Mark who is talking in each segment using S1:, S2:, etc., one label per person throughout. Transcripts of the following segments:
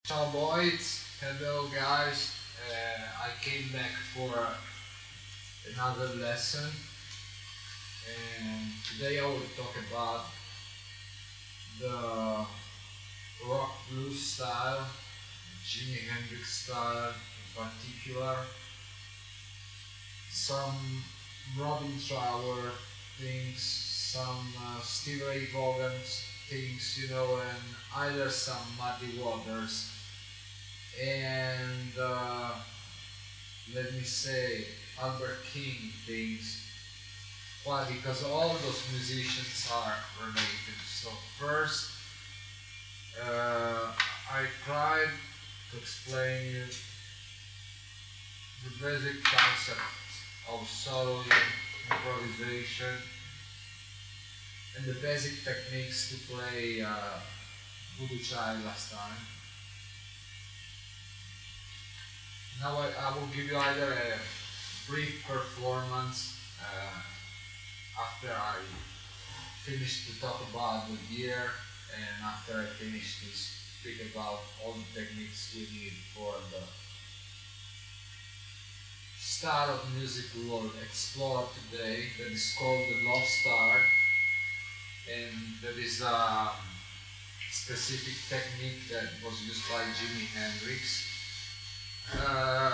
S1: Ciao boys, hello guys. I came back for another lesson, and today I will talk about the rock blues style, Jimi Hendrix style in particular, some Robin Trower things, some Stevie Ray Vaughan things, and either some Muddy Waters and let me say Albert King things. Why? Because all those musicians are related. So first, I tried to explain you the basic concept of solo improvisation and the basic techniques to play Voodoo Child last time. Now I will give you either a brief performance after I finish to talk about the gear and after I finish to speak about all the techniques we need for the style of music we will explore today that is called the Lost Art, and that is a specific technique that was used by Jimi Hendrix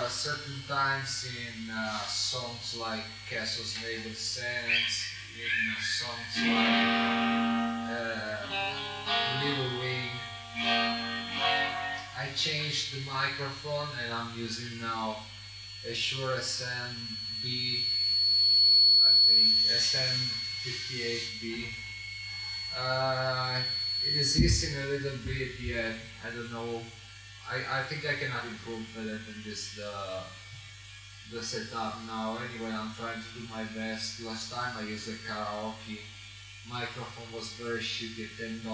S1: certain times in songs like Castles Made of Sands, in songs like Little Wing. I changed the microphone and I'm using now a Shure SMB, I think SM58B. It is hissing a little bit yet, I don't know. I think I cannot improve better than this the setup now. Anyway, I'm trying to do my best. Last time I used a karaoke microphone, was very shitty, $10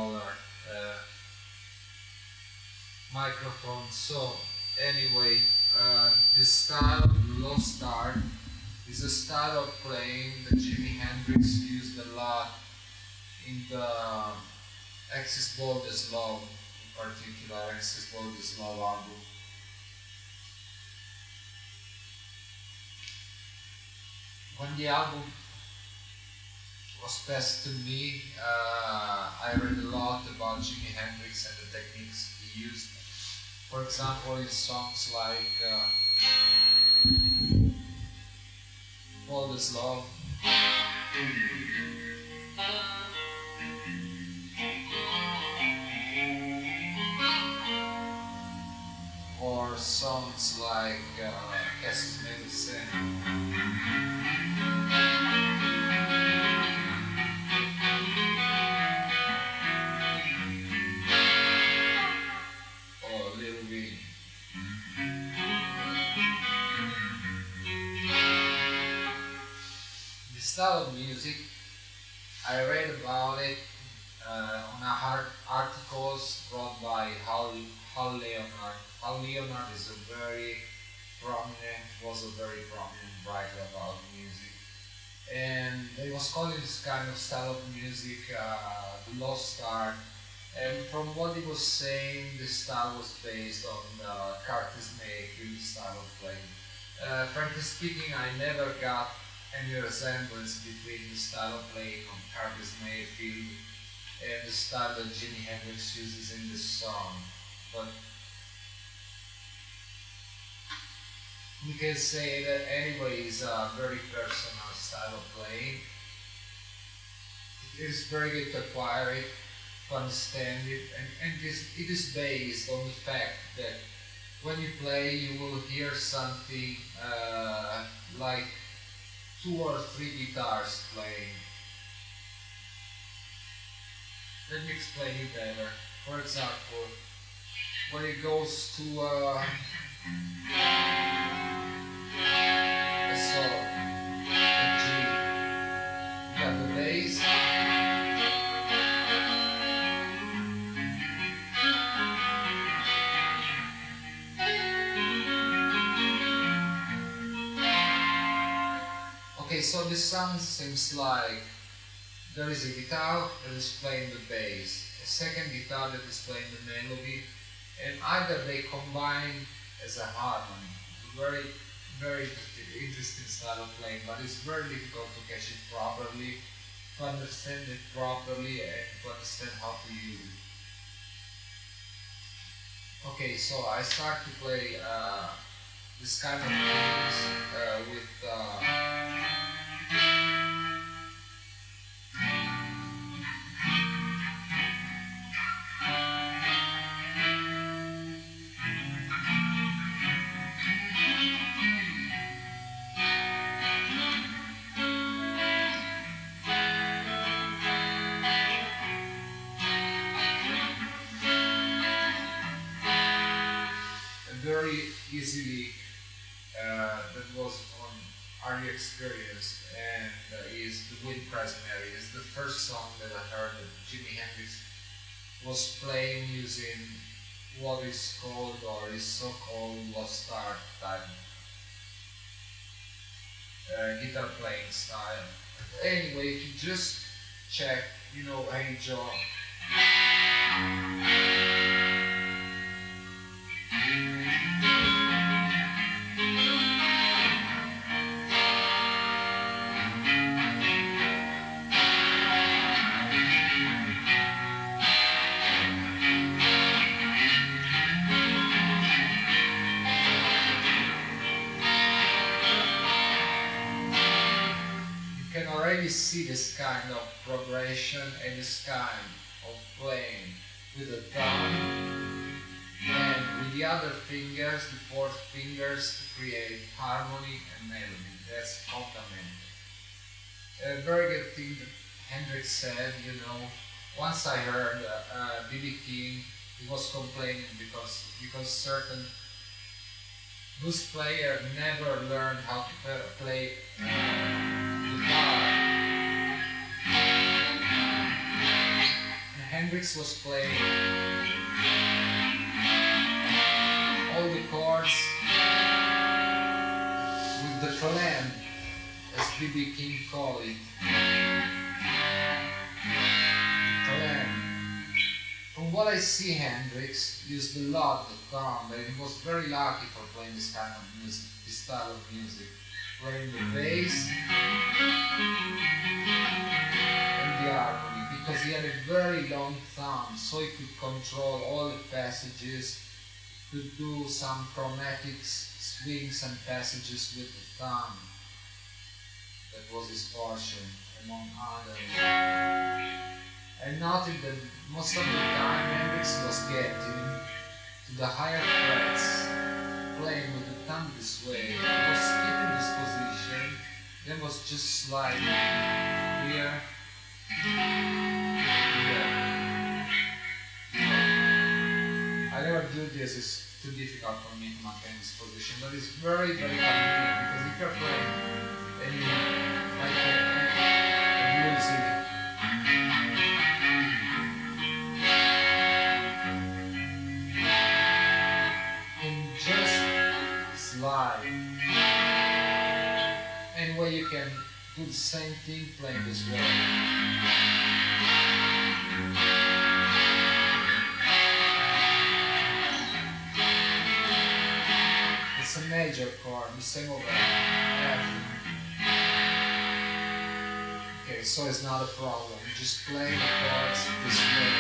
S1: microphone. So anyway, this style, Lost Art, is a style of playing that Jimi Hendrix used a lot in the Axis Bold as Love, in particular Axis Bold as Love album. When the album was passed to me, I read a lot about Jimi Hendrix and the techniques he used. For example, in songs like Bold as Love, or songs like Castles Made of Sand. Or Little Wing. This style of music, I read about it on articles brought by Hal Leonard. Hal Leonard is was a very prominent writer about music. And they was calling this kind of style of music the Lost Art. And from what he was saying, this style was based on Curtis Mayfield style of playing. Frankly speaking, I never got any resemblance between the style of playing of Curtis Mayfield and the style that Jimi Hendrix uses in this song. But we can say that anyway is a very personal style of playing. It is very good to acquire it, to understand it, and it is based on the fact that when you play you will hear something like 2 or 3 guitars playing. Let me explain it better. For example, when it goes to a solo, a G, you got the bass, okay, so this sound seems like there is a guitar that is playing the bass, a second guitar that is playing the melody, and either they combine as a harmony. Very, very interesting style of playing, but it's very difficult to catch it properly, to understand it properly, and to understand how to use it. Okay, so I start to play this kind of things with very easily. That was on Are You Experienced, and is The Wind Cries. It's the first song that I heard that Jimi Hendrix was playing using what is called or is so-called lost art type guitar playing style. Anyway, if you just check, Hey Joe. You can already see this kind of progression and this kind of playing with the thumb and with the other fingers, the fourth fingers, to create harmony and melody. That's fundamental. A very good thing that Hendrix said, once I heard B.B. King, he was complaining because certain blues player never learned how to play guitar. And Hendrix was playing all the chords with the clan, as B.B. King called it. Clan. From what I see, Hendrix used a lot the thumb, and he was very lucky for playing this kind of music, this style of music, playing the bass and the harmony, because he had a very long thumb, so he could control all the passages, could do some chromatic swings and passages with the thumb. That was his portion, among others. I noted that most of the time Hendrix was getting to the higher frets, playing with the thumb this way. He was keeping this position, then was just sliding here, here. I never do this, it's too difficult for me to maintain this position, but it's very, very convenient, because if you're playing and you like a bluesy, slide. Anyway, you can do the same thing playing this way. It's a major chord, the same over F. Okay, so it's not a problem. Just play the chords this way.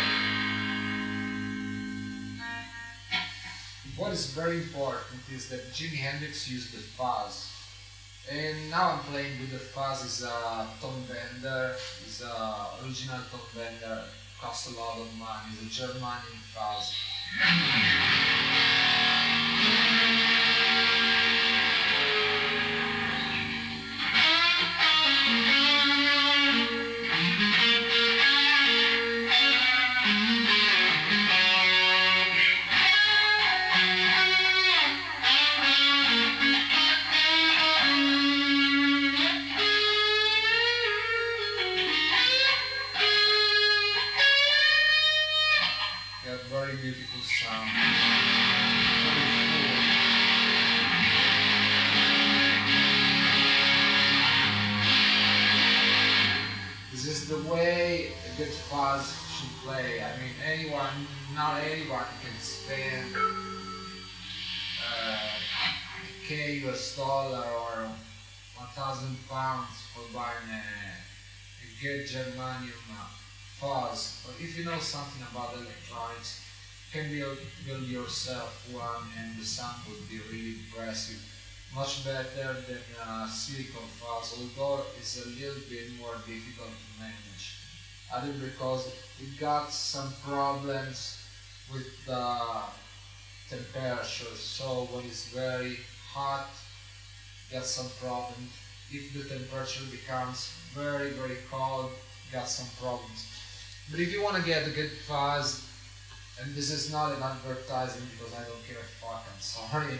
S1: What is very important is that Jimi Hendrix used the fuzz, and now I'm playing with the fuzz. Is a Tom Bender, is a original Tom Bender, costs a lot of money. It's a Germanian fuzz. Very beautiful sound. Very full. This is the way a good fuzz should play. I mean, anyone Not anybody can spend K US dollar or 1,000 pounds for buying a good germanium fuzz. But if you know something about electronics, you can build yourself one, and the sound would be really impressive. Much better than silicon fuzz, although it's a little bit more difficult to manage. Other because it got some problems with the temperature, so when it's very hot, got some problems. If the temperature becomes very cold, got some problems. But if you want to get a good fuzz, and this is not an advertising because I don't care a fuck, I'm sorry.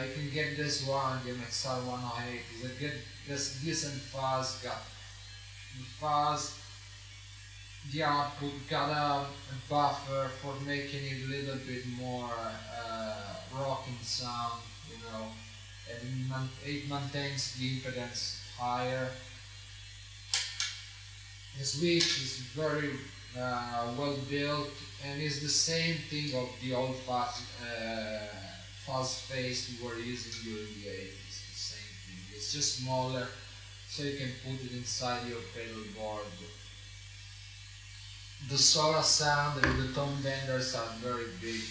S1: You can get this one, the MXR 108. It's a good, this decent fuzz. Got the fuzz, the output, got a buffer for making it a little bit more rocking sound, you know, and it maintains the impedance higher. The switch is very well built, and is the same thing of the old fuzz face we were using during the 80s. The same thing. It's just smaller, so you can put it inside your pedal board. The Sora sound and the tone benders are very big.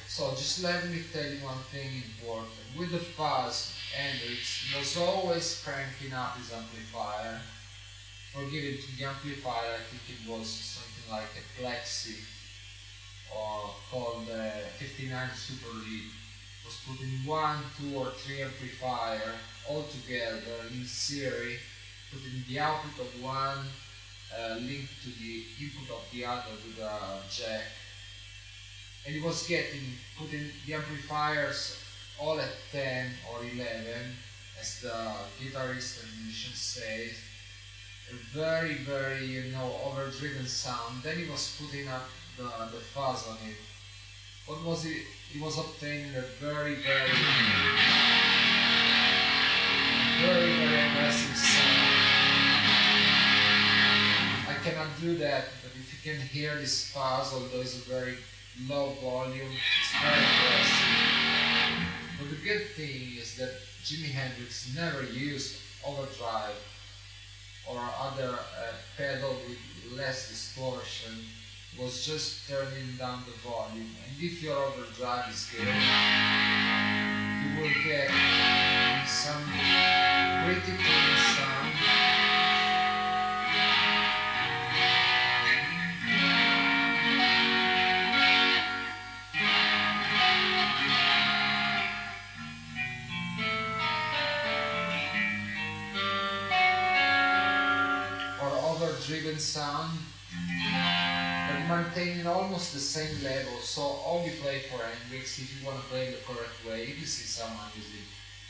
S1: So just let me tell you one thing important. With the fuzz, Hendrix was always cranking up his amplifier. For giving to the amplifier, I think it was something like a Plexi, or called 59 Super Lead. Was putting 1, 2 or 3 amplifier all together in series, putting the output of one linked to the input of the other to the jack, and it was putting the amplifiers all at 10 or 11, as the guitarist and musician says. A very overdriven sound. Then he was putting up the fuzz on it. What was it? He was obtaining a very aggressive sound. I cannot do that, but if you can hear this fuzz, although it's a very low volume, it's very aggressive. But the good thing is that Jimi Hendrix never used overdrive or other pedal with less distortion. Was just turning down the volume, and if your overdrive is good, you will get some pretty clean sound. Or overdriven sound, but maintaining almost the same level. So all you play for Hendrix, if you want to play the correct way, if you see someone using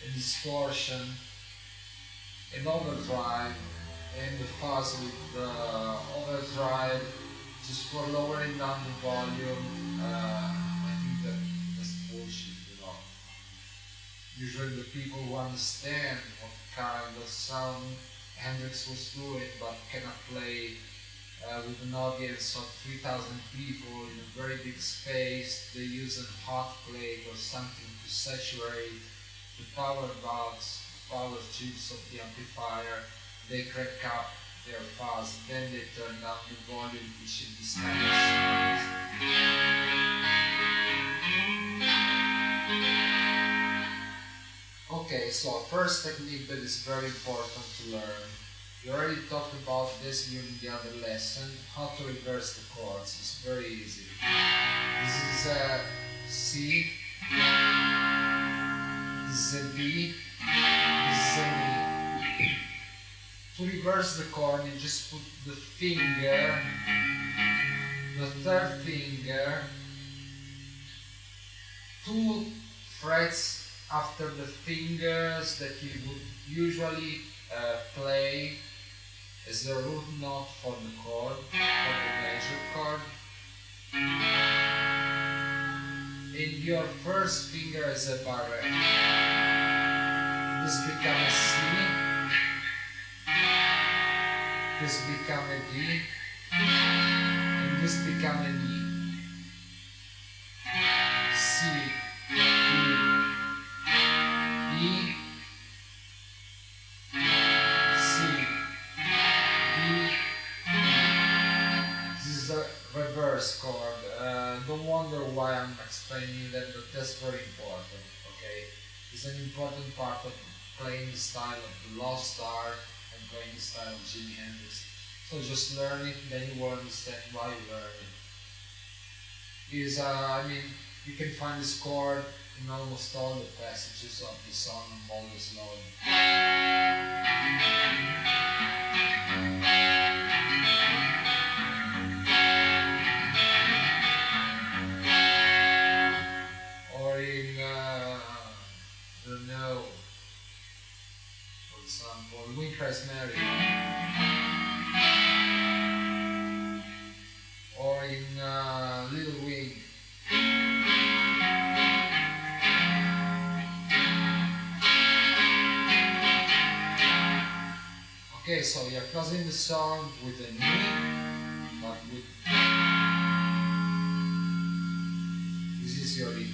S1: a distortion, an overdrive, and the fuzz with the overdrive, just for lowering down the volume, I think that's bullshit, you know. Usually the people who understand what kind of sound Hendrix was doing, but cannot play with an audience of 3,000 people in a very big space. They use a hot plate or something to saturate the power valves, power tubes of the amplifier. They crank up their fuzz, then they turn down the volume, which is this kind of sound. Okay, so first technique that is very important to learn. We already talked about this during the other lesson, how to reverse the chords. It's very easy. This is a C, this is a D, this is an E. To reverse the chord, you just put the finger, the third finger, 2 frets after the fingers that you would usually play as the root note for the chord, for the major chord. And your first finger is a barrette. This becomes a C, this becomes a D, and this becomes an E. E, C, D. This is the reverse chord. Don't wonder why I'm explaining that, but that's very important. Okay, it's an important part of playing the style of the Lost Art and playing the style of Jimi Hendrix. So just learn it, then you will understand why you learn it. I mean, you can find this chord in almost all the passages of the song Always Lonely. Or in, I don't know, for example, Wind Cries Mary. Or in Little Wing. Okay, so you're closing the song with an E, but with this is your E.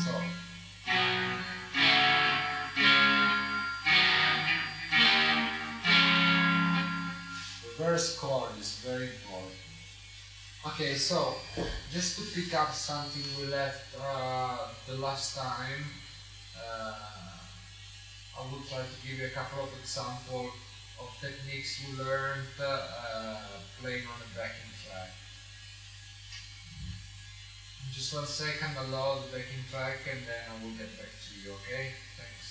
S1: So reverse chord is very important. Okay, so just to pick up something we left the last time, I will try to give you a couple of examples of techniques we learned playing on a backing track. Just 1 second, I'll load the backing track and then I will get back to you, okay? Thanks.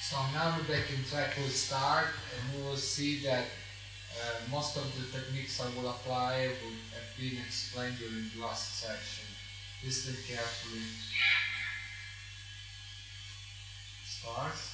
S1: So now the backing track will start and we will see that most of the techniques I will apply will have been explained during the last section. Listen carefully. Starts.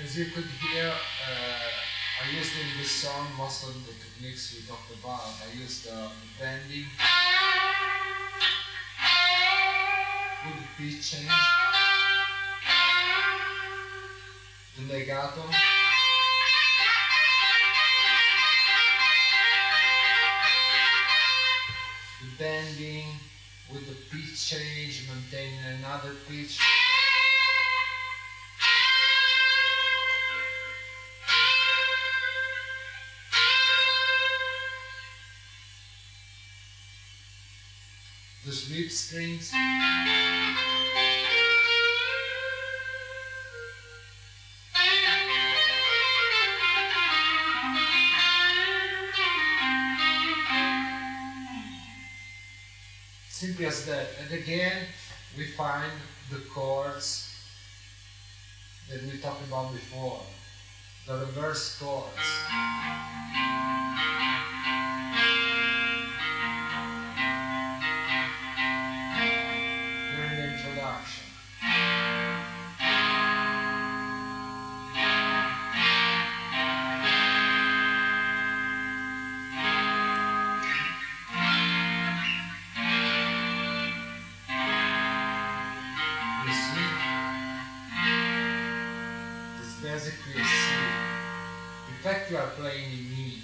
S1: As you could hear, I used in this song most of the techniques we talked about. I used the bending with the pitch change, the legato, the bending with the pitch change, maintaining another pitch. the sweep strings. Simply as that. And again, we find the chords that we talked about before, the reverse chords. During the introduction. You see? It's basically a C. In fact, you are playing in E.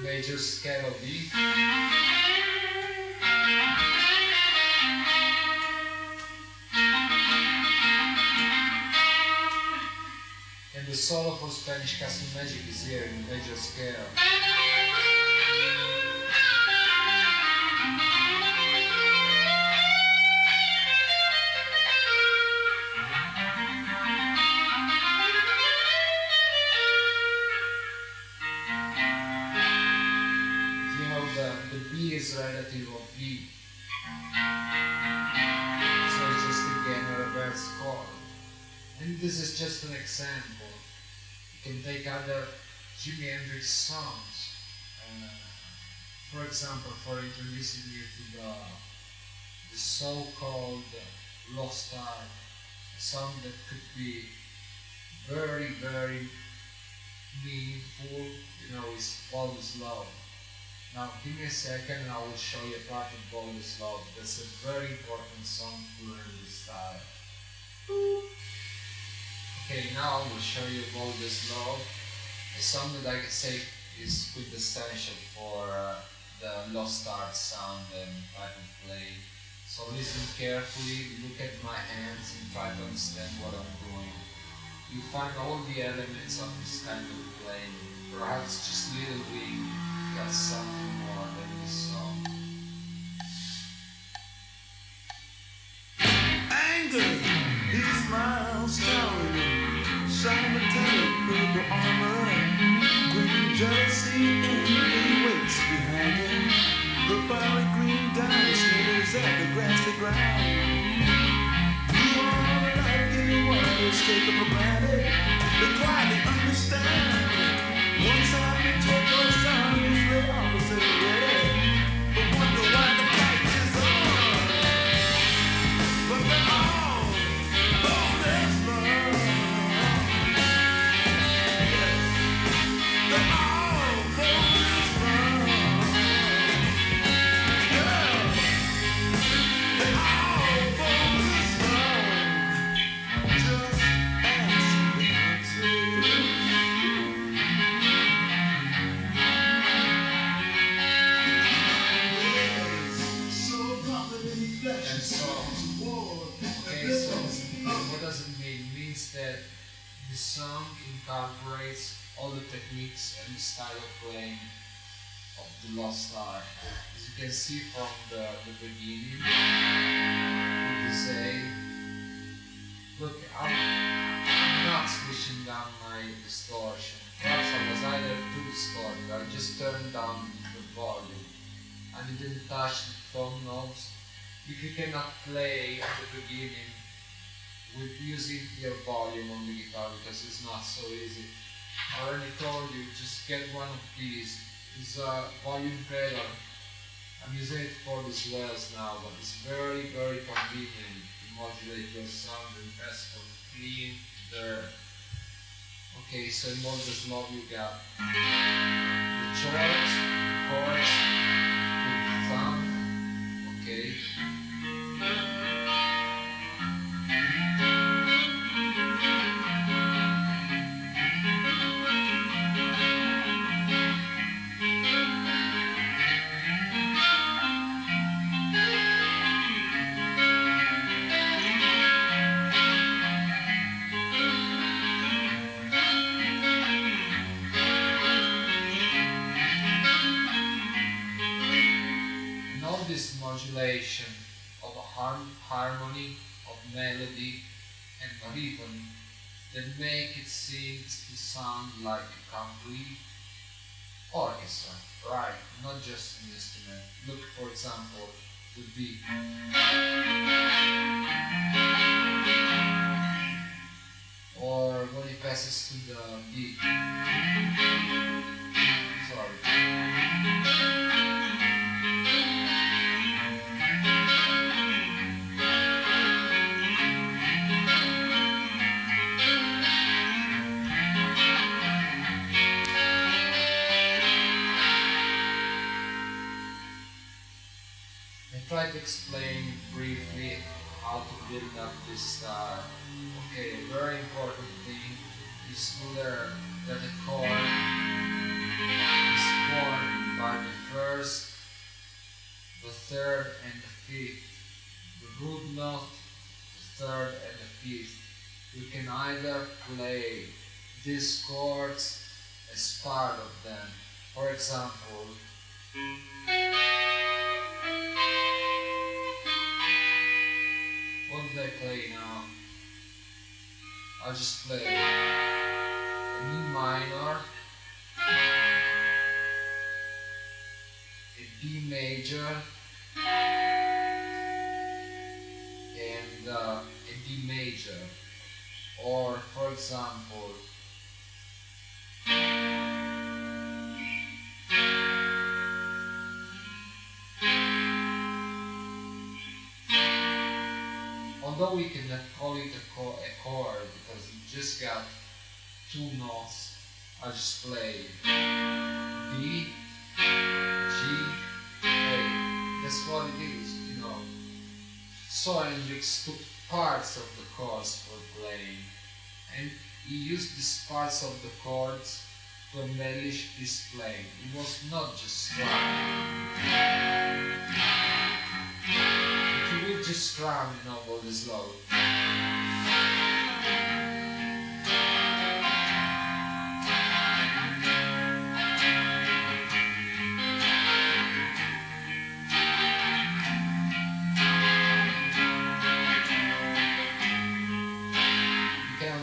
S1: Major scale of E. And the solo for Spanish Castle Magic is here in major scale. You know, the B is relative of E. So it's just again a reverse chord. And this is just an example. You can take other Jimi Hendrix songs. For example, for introducing you to the so-called Lost Art, a song that could be very, very meaningful, you know, is All Is Love. Now, give me a second and I will show you a part of All Is Love. That's a very important song to learn this style. Okay, now I will show you All Is Love, a song that I can say is quintessential for the Lost Art sound and type of play. So listen carefully, look at my hands and try to understand what I'm doing. You find all the elements of this kind of playing, perhaps just little bit, got something more than this song.
S2: Anger, he smiles, towering, shiny metallic purple armor, green jealousy envy waits behind him. The fiery green diamond sniffles at the grassy ground. You are the life-giving wonders taken for granted. They quietly understand. Once I reject your son, is the opposite way. But wonder why the fight is on. But they're all this love. They're all this love. Yeah. They're all this love. Just ask me to.
S1: And so, okay, so what does it mean? It means that the song incorporates all the techniques and the style of playing of the Lost Art. As you can see from the beginning, with this A, look, I'm not switching down my distortion. Perhaps I was either too distorted, I just turned down the volume. I didn't touch the tone knobs. If you cannot play at the beginning with using your volume on the guitar, because it's not so easy, I already told you, just get one of these. It's a volume pedal. I'm using it for the swells now, but it's very, very convenient to modulate your sound and pass from clean to dirt. Okay, so in All This Love you got the chords, the chords, the thumb, okay. modulation of a harmony, of melody and rhythm that make it seem to sound like a complete orchestra, right? Not just an instrument. Look, for example, the beat. Or when it passes to the beat. Sorry. I try to explain briefly how to build up this style. Okay, a very important thing is to learn that a chord is formed by the first, the third and the fifth. The root note, the third and the fifth. We can either play these chords as part of them. For example, what do I play now? I'll just play a E minor, a B major, and a D major. Or, for example, although we cannot call it a chord because it just got two notes, I just play D, G, A. That's what it is, you know. So Hendrix took parts of the chords for playing, and he used these parts of the chords to embellish his playing. It was not just strumming. If you would just strum, you know, go this low.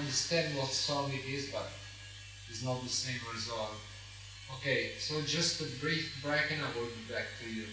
S1: Understand what song it is, but it's not the same result. Okay, so just a brief break and I will be back to you.